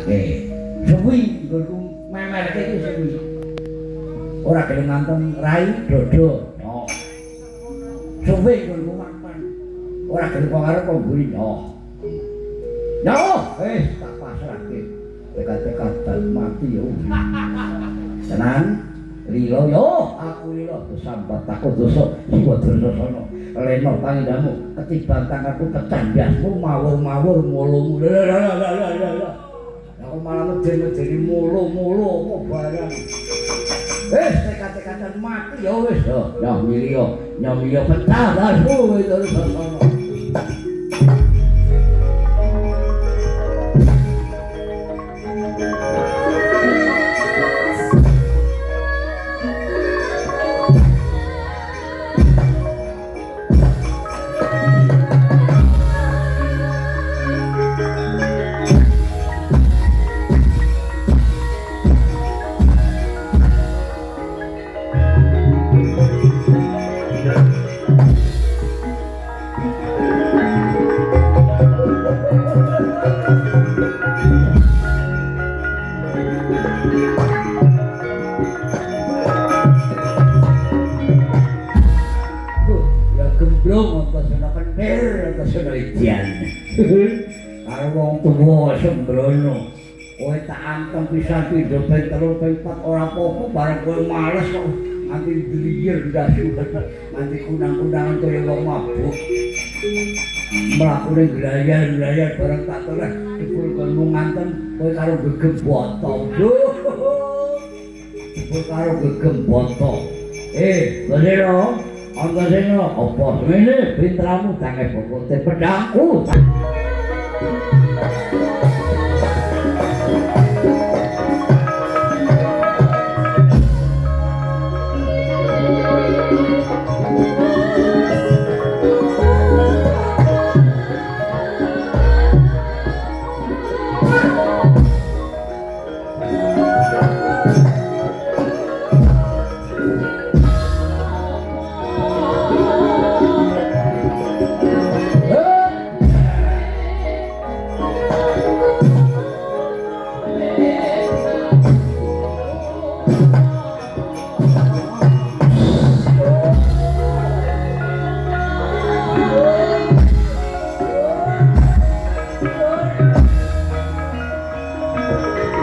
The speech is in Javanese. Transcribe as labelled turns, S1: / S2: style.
S1: Suwi nggonku memerke iki suwi. Ora gelem nganten rai dodo. No. Suwi nggonku makan. Ora gelem pengaruh kok mburi no. No, tak pasrahke. Tekat-tekatan mati yo. Tenan lilo yo aku lilo kesambat takut dosa siwa dosa sono leno tangidamu ketiban tanganku kecandasmu mawur-mawur mulumu aku malah medeni mulu-mulu apa barang tekat-tekatan mati ya wis nyamilio pecah dasmu dosa sono karo wong tuwa sembrono kowe tak anteng pisan pindho ping 3 ping 4 ora apa-apa bareng kowe males kok nganti diliyer ndasu nganti kunang-kunangan kaya wong mabuk mlakune glayar-glayar bareng tak toleh dipul kono nganten kowe karo gegem boto dipul karo gegem boto Badero Antasena apa ngene pintramu tangi pokote pedangku